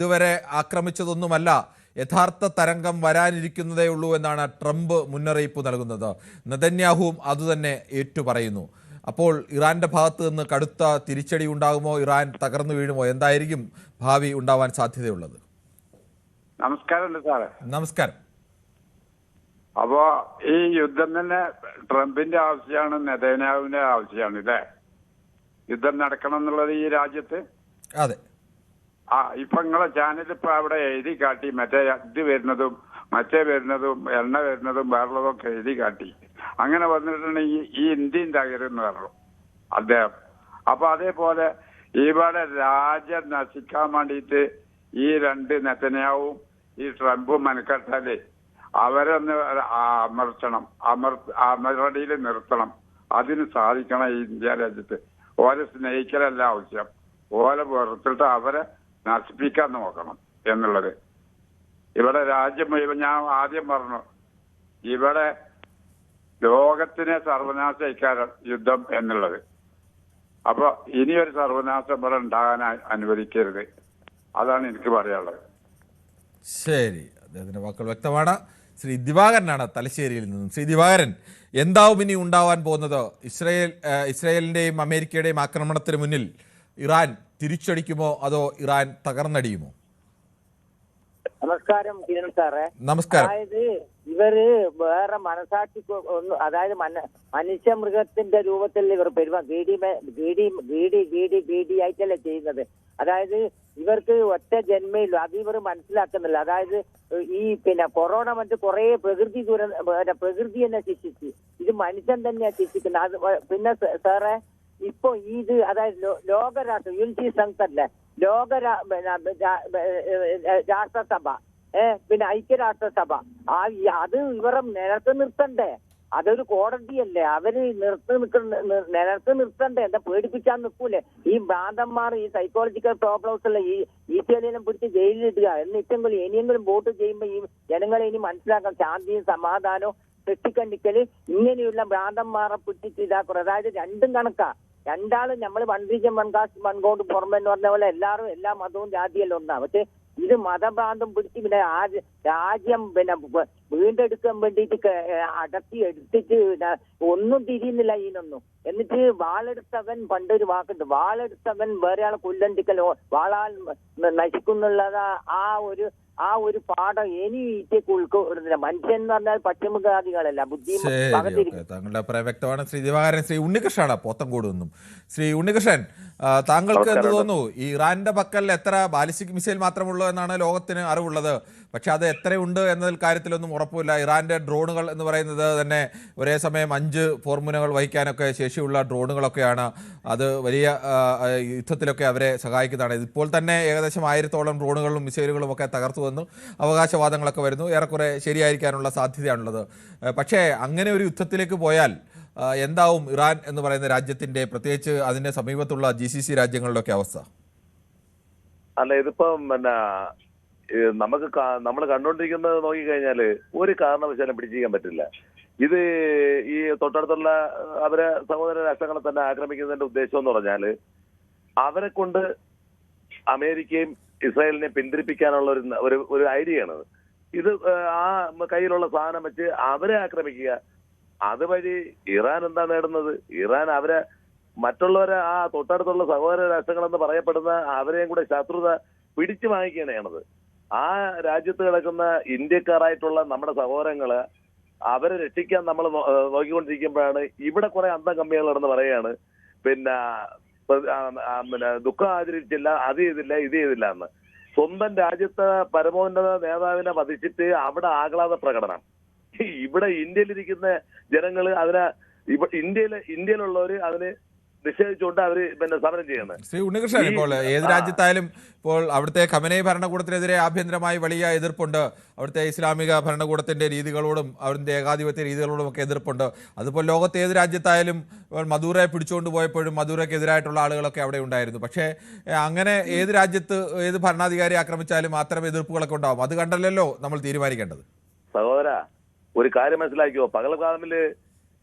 ഇതുവരെ ആക്രമിച്ചതൊന്നുമല്ല, യഥാർത്ഥ തരംഗം വരാനിരിക്കുന്നതേ ഉള്ളൂ എന്നാണ് ട്രംപ് മുന്നറിയിപ്പ് നൽകുന്നത്. നെതന്യാഹുവും അതുതന്നെ ഏറ്റുപറയുന്നു. അപ്പോൾ ഇറാന്റെ ഭാഗത്ത് നിന്ന് കടുത്ത തിരിച്ചടി ഉണ്ടാകുമോ? ഇറാൻ തകർന്നു വീഴുമോ? എന്തായിരിക്കും ഭാവി ഉണ്ടാവാൻ സാധ്യതയുള്ളത്? നമസ്കാരം സാറേ. നമസ്കാരം. അപ്പോ ഈ യുദ്ധം തന്നെ ട്രംപിന്റെ ആവശ്യമാണ്, നെതന്യാഹുവിന്റെ ആവശ്യമാണ് ഇല്ലേ? യുദ്ധം നടക്കണം എന്നുള്ളത് ഈ രാജ്യത്ത്. അതെ. ഇപ്പൊ നിങ്ങളെ ചാനൽ ഇപ്പൊ അവിടെ എഴുതി കാട്ടി, മറ്റേ ഇത് വരുന്നതും മറ്റേ വരുന്നതും എണ്ണ വരുന്നതും വേറുള്ളതും ഒക്കെ എഴുതി കാട്ടി. അങ്ങനെ വന്നിട്ടുണ്ടെങ്കിൽ ഈ ഇന്ത്യൻ തകരുമെന്ന് പറഞ്ഞു അദ്ദേഹം. അപ്പൊ അതേപോലെ ഇവിടെ രാജ്യം നശിക്കാൻ വേണ്ടിയിട്ട് ഈ രണ്ട് നെതന്യാഹുവും ഈ ട്രംപും മനക്കെട്ടാല് അവരൊന്ന് അമരടിയിൽ നിർത്തണം. അതിന് സാധിക്കണം ഈ ഇന്ത്യ രാജ്യത്ത്. ഓരെ സ്നേഹിക്കലല്ല ആവശ്യം, ഓരെ വെറുത്തിട്ട് അവരെ നശിപ്പിക്കാൻ നോക്കണം എന്നുള്ളത്. ഇവിടെ രാജ്യം മുഴുവൻ, ഞാൻ ആദ്യം പറഞ്ഞു, ഇവിടെ ലോകത്തിനെ സർവനാശിക്കാരം യുദ്ധം എന്നുള്ളത്. അപ്പൊ ഇനിയൊരു സർവനാശം ഇവിടെ ഉണ്ടാകാൻ അനുവദിക്കരുത്. അതാണ് എനിക്ക് പറയാനുള്ളത്. ശരി, അദ്ദേഹത്തിന്റെ വാക്കുകൾ വ്യക്തമാണ്. ശ്രീ ദിവാകരനാണ് തലശ്ശേരിയിൽ നിന്നും. ശ്രീ ദിവാകരൻ, എന്താവും ഇനി ഉണ്ടാവാൻ പോകുന്നത്? ഇസ്രയേലിന്റെയും അമേരിക്കയുടെയും ആക്രമണത്തിന് മുന്നിൽ ഇറാൻ തിരിച്ചടിക്കുമോ അതോ ഇറാൻ തകർന്നടിയുമോ? നമസ്കാരം കിരൺ സാറേ. നമസ്കാരം. അതായത് ഇവര് വേറെ മനസാക്ഷി അതായത് മനുഷ്യ മൃഗത്തിന്റെ രൂപത്തിൽ ഇവർ പെരുമാ ആയിട്ടല്ലേ ചെയ്യുന്നത്. അതായത് ഇവർക്ക് ഒറ്റ ജന്മയില്ല, അത് ഇവർ മനസ്സിലാക്കുന്നില്ല. അതായത് ഈ കൊറോണ മറ്റ് കുറെ പ്രകൃതി പ്രകൃതി തന്നെ ശിക്ഷിച്ച്, ഇത് മനുഷ്യൻ തന്നെയാ ശിക്ഷിക്കുന്നത്. അത് പിന്നെ സാറേ ഇപ്പൊ ഇത് അതായത് ലോകരാഷ്ട്ര യൂണിറ്റി സംഘ് അല്ലേ, രാഷ്ട്രസഭ, പിന്നെ ഐക്യരാഷ്ട്രസഭ, അത് ഇവരെ നിലത്ത് നിർത്തണ്ടേ? അതൊരു കോടതിയല്ലേ, അവര് നിലത്ത് നിർത്തണ്ടേ? എന്താ പേടിപ്പിച്ചാൽ നിൽക്കൂലേ? ഈ ഭ്രാന്തന്മാർ, ഈ സൈക്കോളജിക്കൽ പ്രോബ്ലംസ് ഉള്ള ഈ ഈറ്റലിനും പിടിച്ച് ജയിലിലിടുക. എന്നിട്ടെങ്കിലും ഇനിയെങ്കിലും വോട്ട് ചെയ്യുമ്പോ ഈ ജനങ്ങളെ ഇനി മനസ്സിലാക്കാം, ശാന്തിയും സമാധാനവും കെട്ടിക്കണ്ടിക്കല് ഇങ്ങനെയുള്ള ഭ്രാന്തന്മാരെ പിടിച്ചിട്ട് ഇതാക്കുക. അതായത് രണ്ടും കണക്കാ. രണ്ടാളും നമ്മൾ one region one caste one god പുറമെ എന്ന് പറഞ്ഞ പോലെ എല്ലാവരും എല്ലാ മതവും ജാതിയെല്ലാം ഒന്നാ. പക്ഷെ ഇത് മതഭ്രാന്തം പിടിച്ച് രാജ്യം വീണ്ടെടുക്കാൻ വേണ്ടിയിട്ട് അടത്തി എടുത്തിട്ട് ഒന്നും തിരിയുന്നില്ല ഇതിനൊന്നും. എന്നിട്ട് വാളെടുത്തവൻ, പണ്ടൊരു വാക്കുണ്ട്, വാളെടുത്തവൻ വേറെ ആളെ കൊല്ലണ്ടിക്കലോ വാളാൽ നശിക്കുന്നുള്ളത്. ആ ഒരു പാഠം ഇനി ഉൾക്കൊള്ളുന്നില്ല. മനുഷ്യൻ എന്ന് പറഞ്ഞാൽ പശ്ചിമഘാതികളല്ല, ബുദ്ധിയും. താങ്കളുടെ അഭിപ്രായം വ്യക്തമാണ്. ശ്രീ ദിവാകരൻ. ശ്രീ ഉണ്ണികൃഷ്ണനാണ് പോത്തൻകോട് നിന്നും. ശ്രീ ഉണ്ണികൃഷ്ണൻ, താങ്കൾക്ക് എന്ത് തോന്നുന്നു? ഈ ഇറാന്റെ പക്കൽ എത്ര ബാലിസ്റ്റിക് മിസൈൽ മാത്രമുള്ളൂ എന്നാണ് ലോകത്തിന് അറിവുള്ളത്. പക്ഷെ അത് എത്രയുണ്ട് എന്നതിൽ കാര്യത്തിലൊന്നും ഉറപ്പില്ല. ഇറാന്റെ ഡ്രോണുകൾ എന്ന് പറയുന്നത് തന്നെ ഒരേ സമയം 5 പോർമുനകൾ വഹിക്കാനൊക്കെ ശേഷിയുള്ള ഡ്രോണുകളൊക്കെയാണ്. അത് വലിയ യുദ്ധത്തിലൊക്കെ അവരെ സഹായിക്കുന്നതാണ്. ഇപ്പോൾ തന്നെ ഏകദേശം 1000-ഓളം ഡ്രോണുകളും മിസൈലുകളും ഒക്കെ തകർത്തുവെന്ന് അവകാശവാദങ്ങളൊക്കെ വരുന്നു. ഏറെക്കുറെ ശരിയായിരിക്കാനുള്ള സാധ്യതയാണുള്ളത്. പക്ഷേ അങ്ങനെ ഒരു യുദ്ധത്തിലേക്ക് പോയാൽ എന്താവും ഇറാൻ എന്ന് പറയുന്ന രാജ്യത്തിന്റെ, പ്രത്യേകിച്ച് അതിന്റെ സമീപത്തുള്ള GCC രാജ്യങ്ങളിലൊക്കെ അവസ്ഥ? അല്ല, ഇതിപ്പം നമ്മൾ കണ്ടുകൊണ്ടിരിക്കുന്നത് നോക്കിക്കഴിഞ്ഞാല് ഒരു കാരണവശാലും പിടിച്ചിരിക്കാൻ പറ്റില്ല. ഇത് ഈ തൊട്ടടുത്തുള്ള അവരെ സഹോദര രാഷ്ട്രങ്ങളെ തന്നെ ആക്രമിക്കുന്നതിന്റെ ഉദ്ദേശം എന്ന് പറഞ്ഞാല് അവരെ കൊണ്ട് അമേരിക്കയും ഇസ്രായേലിനെ പിന്തിരിപ്പിക്കാനുള്ള ഒരു ഐഡിയ ആണ്. ഇത് ആ കയ്യിലുള്ള സാധനം വെച്ച് അവരെ ആക്രമിക്കുക. അതുവഴി ഇറാൻ എന്താ നേടുന്നത്? ഇറാൻ അവരെ മറ്റുള്ളവരെ ആ തൊട്ടടുത്തുള്ള സഹോദര രാഷ്ട്രങ്ങളെന്ന് പറയപ്പെടുന്ന അവരെയും കൂടെ ശത്രുത പിടിച്ചു വാങ്ങിക്കുകയാണ് ചെയ്യണത്. ആ രാജ്യത്ത് കിടക്കുന്ന ഇന്ത്യക്കാരായിട്ടുള്ള നമ്മുടെ സഹോദരങ്ങള് അവരെ രക്ഷിക്കാൻ നമ്മൾ നോക്കിക്കൊണ്ടിരിക്കുമ്പോഴാണ് ഇവിടെ കുറെ അന്തം കമ്മികൾ നടന്ന് പറയാണ് പിന്നെ ദുഃഖം ആചരിച്ചില്ല, അത് ചെയ്തില്ല, ഇത് ചെയ്തില്ല എന്ന്. സ്വന്തം രാജ്യത്തെ പരമോന്നത നേതാവിനെ വധിച്ചിട്ട് അവിടെ ആഹ്ലാദ പ്രകടനം. ഇവിടെ ഇന്ത്യയിലിരിക്കുന്ന ജനങ്ങള് അതിനെ ഇന്ത്യയിലുള്ളവര് അതിന് നിഷേധിച്ചുകൊണ്ട് അവര് സമരം ചെയ്യുന്നത്. ശ്രീ ഉണ്ണികൃഷ്ണൻ, ഇപ്പോൾ ഏത് രാജ്യത്തായാലും ഇപ്പോൾ അവിടുത്തെ ഖമനൈ ഭരണകൂടത്തിനെതിരെ ആഭ്യന്തരമായി വലിയ എതിർപ്പുണ്ട്. അവിടുത്തെ ഇസ്ലാമിക ഭരണകൂടത്തിന്റെ രീതികളോടും അവരുടെ ഏകാധിപത്യ രീതികളോടും ഒക്കെ എതിർപ്പുണ്ട്. അതുപോലെ ലോകത്തെ ഏത് രാജ്യത്തായാലും മദൂറയെ പിടിച്ചുകൊണ്ട് പോയപ്പോഴും മദൂറയ്ക്ക് എതിരായിട്ടുള്ള ആളുകളൊക്കെ അവിടെ ഉണ്ടായിരുന്നു. പക്ഷേ അങ്ങനെ ഏത് രാജ്യത്ത് ഏത് ഭരണാധികാരി ആക്രമിച്ചാലും അത്തരം എതിർപ്പുകളൊക്കെ ഉണ്ടാവും. അത് കണ്ടല്ലോ നമ്മൾ തീരുമാനിക്കേണ്ടത്. സഹോദര, ഒരു കാര്യം മനസ്സിലാക്കിയോ, പകൽഗാമില്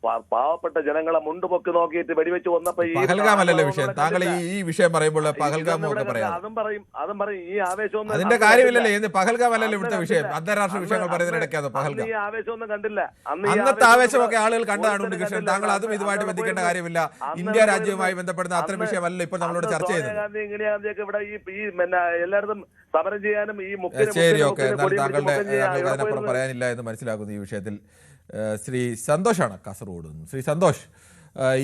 പാവപ്പെട്ട ജനങ്ങളെ മുണ്ടുപൊക്കി നോക്കിയിട്ട് വെടിവെച്ച് വന്നപ്പോ ഈ പഹൽഗാമല്ലല്ലോ വിഷയം. താങ്കൾ ഈ വിഷയം പറയുമ്പോൾ പഹൽഗാം ഒക്കെ പറയാം. അതും പറയും ഈ ആവേശം അതിന്റെ കാര്യമില്ലല്ലോ. പഹൽഗാമല്ലല്ലോ ഇവിടുത്തെ വിഷയം. അന്താരാഷ്ട്ര വിഷയങ്ങൾ പറയുന്നതിനിടയ്ക്കാണ് പഹൽഗാം. ഈ ആവേശമൊന്നും കണ്ടില്ല. അന്നത്തെ ആവേശമൊക്കെ ആളുകൾ കണ്ടതാണ് ഉണ്ണികൃഷ്ണൻ. താങ്കൾ അതും ഇതുമായിട്ട് ബന്ധിക്കേണ്ട കാര്യമില്ല. ഇന്ത്യ രാജ്യവുമായി ബന്ധപ്പെടുന്ന അത്തരം വിഷയമല്ല ഇപ്പോൾ നമ്മളോട് ചർച്ച ചെയ്യുന്നത്. ഇന്ദിരാഗാന്ധിയൊക്കെ ഇവിടെ ഈ എല്ലായിടത്തും സമരം ചെയ്യാനും ഈ ശരി, ഓക്കെ. എന്നാൽ താങ്കളുടെ അതിനപ്പുറം പറയാനില്ല എന്ന് മനസ്സിലാക്കുന്നു ഈ വിഷയത്തിൽ. ശ്രീ സന്തോഷാണ് കാസർഗോഡ് നിന്ന്. ശ്രീ സന്തോഷ്,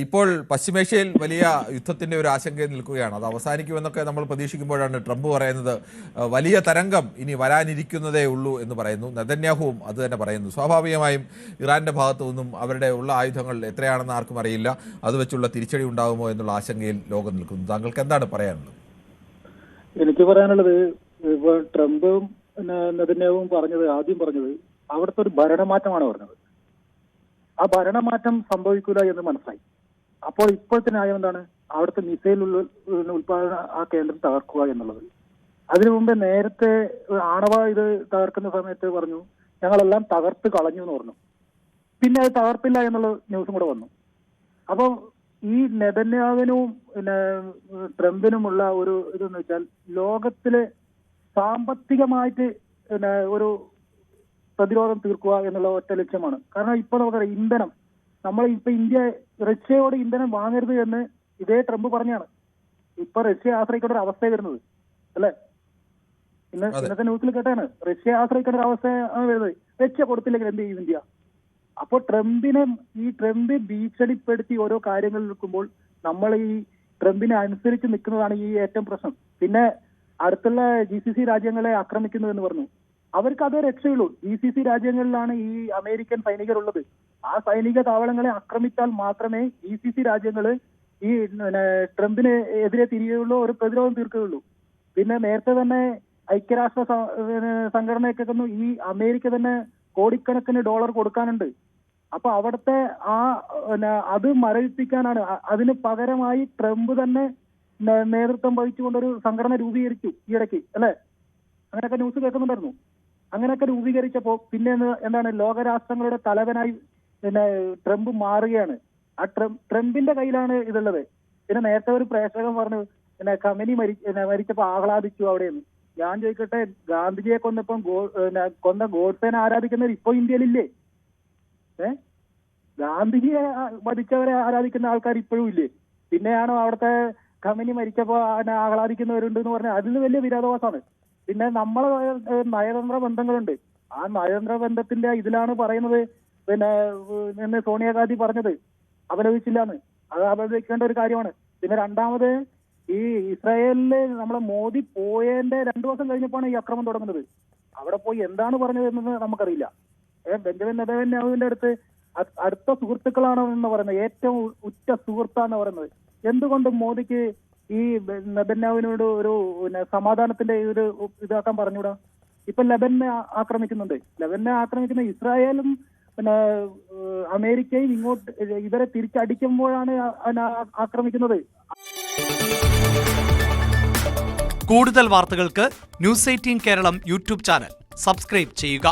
ഇപ്പോൾ പശ്ചിമേഷ്യയിൽ വലിയ യുദ്ധത്തിൻ്റെ ഒരു ആശങ്കയിൽ നിൽക്കുകയാണ്. അത് അവസാനിക്കുമെന്നൊക്കെ നമ്മൾ പ്രതീക്ഷിക്കുമ്പോഴാണ് ട്രംപ് പറയുന്നത് വലിയ തരംഗം ഇനി വരാനിരിക്കുന്നതേ ഉള്ളൂ എന്ന് പറയുന്നു. നെതന്യാഹുവും അത് തന്നെ പറയുന്നു. സ്വാഭാവികമായും ഇറാൻ്റെ ഭാഗത്തു നിന്നും അവരുടെ ഉള്ള ആയുധങ്ങൾ എത്രയാണെന്ന് ആർക്കും അറിയില്ല. അത് വെച്ചുള്ള തിരിച്ചടി ഉണ്ടാകുമോ എന്നുള്ള ആശങ്കയിൽ ലോകം നിൽക്കുന്നു. താങ്കൾക്ക് എന്താണ് പറയാനുള്ളത്? എനിക്ക് പറയാനുള്ളത്, ഇപ്പോൾ ട്രംപും നെതന്യാഹുവും ആദ്യം പറഞ്ഞത് അവിടുത്തെ ഒരു ഭരണമാറ്റമാണ് പറഞ്ഞത്. ആ ഭരണമാറ്റം സംഭവിക്കില്ല എന്ന് മനസ്സിലായി. അപ്പോൾ ഇപ്പോഴത്തെ ന്യായം എന്താണ്? അവിടുത്തെ മിസൈൽ ഉൽപാദന ആ കേന്ദ്രം തകർക്കുക എന്നുള്ളത്. അതിനു മുമ്പേ നേരത്തെ ആണവ ഇത് തകർക്കുന്ന സമയത്ത് പറഞ്ഞു ഞങ്ങളെല്ലാം തകർത്ത് കളഞ്ഞു എന്ന് പറഞ്ഞു. പിന്നെ അത് തകർത്തില്ല എന്നുള്ള ന്യൂസും കൂടെ വന്നു. അപ്പോൾ ഈ നെതന്യാഹുവിനും പിന്നെ ട്രംപിനുമുള്ള ഒരു ഇതെന്ന് വെച്ചാൽ ലോകത്തിലെ സാമ്പത്തികമായിട്ട് പിന്നെ ഒരു പ്രതിരോധം തീർക്കുക എന്നുള്ള ഒറ്റ ലക്ഷ്യമാണ്. കാരണം ഇപ്പൊ നമുക്കറിയാം, ഇന്ധനം ഇന്ത്യ റഷ്യയോട് ഇന്ധനം വാങ്ങരുത് എന്ന് ഇതേ ട്രംപ് പറഞ്ഞാണ്. ഇപ്പൊ റഷ്യ ആശ്രയിക്കേണ്ട ഒരു അവസ്ഥ വരുന്നത് അല്ലെ? ഇന്നത്തെ ന്യൂസിൽ കേട്ടാണ് റഷ്യ ആശ്രയിക്കേണ്ട ഒരു അവസ്ഥ വരുന്നത്. റഷ്യ കൊടുത്തില്ലെങ്കിൽ എന്ത് ചെയ്യും ഇന്ത്യ? അപ്പോൾ ട്രംപ് ഭീഷണിപ്പെടുത്തി ഓരോ കാര്യങ്ങളിൽ നിൽക്കുമ്പോൾ നമ്മൾ ഈ ട്രംപിനെ അനുസരിച്ച് നിൽക്കുന്നതാണ് ഈ ഏറ്റവും പ്രശ്നം. പിന്നെ അടുത്തുള്ള GCC രാജ്യങ്ങളെ ആക്രമിക്കുന്നു എന്ന് പറഞ്ഞു. അവർക്ക് അതേ രക്ഷയുള്ളൂ. GCC രാജ്യങ്ങളിലാണ് ഈ അമേരിക്കൻ സൈനികരുള്ളത്. ആ സൈനിക താവളങ്ങളെ ആക്രമിച്ചാൽ മാത്രമേ GCC രാജ്യങ്ങൾ ഈ ട്രംപിന് എതിരെ തിരികെയുള്ള ഒരു പ്രതിരോധം തീർക്കുകയുള്ളൂ. പിന്നെ നേരത്തെ തന്നെ ഐക്യരാഷ്ട്ര സംഘടനയൊക്കെ ഈ അമേരിക്ക തന്നെ കോടിക്കണക്കിന് ഡോളർ കൊടുക്കാനുണ്ട്. അപ്പൊ അവിടുത്തെ അത് മരവിപ്പിക്കാനാണ്. അതിന് പകരമായി ട്രംപ് തന്നെ നേതൃത്വം വഹിച്ചുകൊണ്ടൊരു സംഘടന രൂപീകരിച്ചു ഈയിടയ്ക്ക് അല്ലെ? അങ്ങനെയൊക്കെ ന്യൂസ് കേൾക്കുന്നുണ്ടായിരുന്നു. അങ്ങനെയൊക്കെ രൂപീകരിച്ചപ്പോ പിന്നെ എന്താണ്, ലോകരാഷ്ട്രങ്ങളുടെ തലവനായി ട്രംപ് മാറുകയാണ്. ആ ട്രംപിന്റെ കയ്യിലാണ് ഇതുള്ളത്. പിന്നെ നേരത്തെ ഒരു പ്രേക്ഷകൻ പറഞ്ഞു ഖമനി മരിച്ചപ്പോ ആഹ്ലാദിച്ചു അവിടെയെന്ന്. ഞാൻ ചോദിക്കട്ടെ, ഗാന്ധിജിയെ കൊന്ന ഗോഡ്സേനെ ആരാധിക്കുന്നവർ ഇപ്പൊ ഇന്ത്യയിലില്ലേ? ഗാന്ധിജിയെ വധിച്ചവരെ ആരാധിക്കുന്ന ആൾക്കാർ ഇപ്പോഴും ഇല്ലേ? പിന്നെയാണോ അവിടുത്തെ ഖമനി മരിച്ചപ്പോ ആഹ്ലാദിക്കുന്നവരുണ്ട് എന്ന് പറഞ്ഞാൽ അതിന് വലിയ വിരോധാഭാസമാണ്. പിന്നെ നമ്മളെ നയതന്ത്ര ബന്ധങ്ങളുണ്ട്. ആ നയതന്ത്ര ബന്ധത്തിന്റെ ഇതിലാണ് പറയുന്നത് പിന്നെ സോണിയാഗാന്ധി പറഞ്ഞത് അപലപിച്ചില്ലാന്ന്. അത് അപലപിക്കേണ്ട ഒരു കാര്യമാണ്. പിന്നെ രണ്ടാമത്, ഈ ഇസ്രായേലില് നമ്മളെ മോദി പോയതിന്റെ 2 ദിവസം കഴിഞ്ഞപ്പോഴാണ് ഈ അക്രമം തുടങ്ങുന്നത്. അവിടെ പോയി എന്താണ് പറഞ്ഞത് എന്ന് നമുക്കറിയില്ല. ബെഞ്ചമിൻ നെതന്യാഹുവിന്റെ അടുത്ത സുഹൃത്തുക്കളാണ് എന്ന് പറയുന്നത്, ഏറ്റവും ഉറ്റ സുഹൃത്താന്ന് പറയുന്നത്. എന്തുകൊണ്ട് മോദിക്ക് ഈ നെതന്യാഹുവിനോട് ഒരു സമാധാനത്തിന്റെ ഒരു ഇതാക്കാൻ പറഞ്ഞൂടാ? ഇപ്പൊ ലെബനെ ആക്രമിക്കുന്നുണ്ട്. ലെബനെ ആക്രമിക്കുന്ന ഇസ്രായേലും പിന്നെ അമേരിക്കയും ഇങ്ങോട്ട് ഇവരെ തിരിച്ചടിക്കുമ്പോഴാണ് ആക്രമിക്കുന്നത്. കൂടുതൽ വാർത്തകൾക്ക് News 18 Keralam YouTube channel subscribe ചെയ്യുക.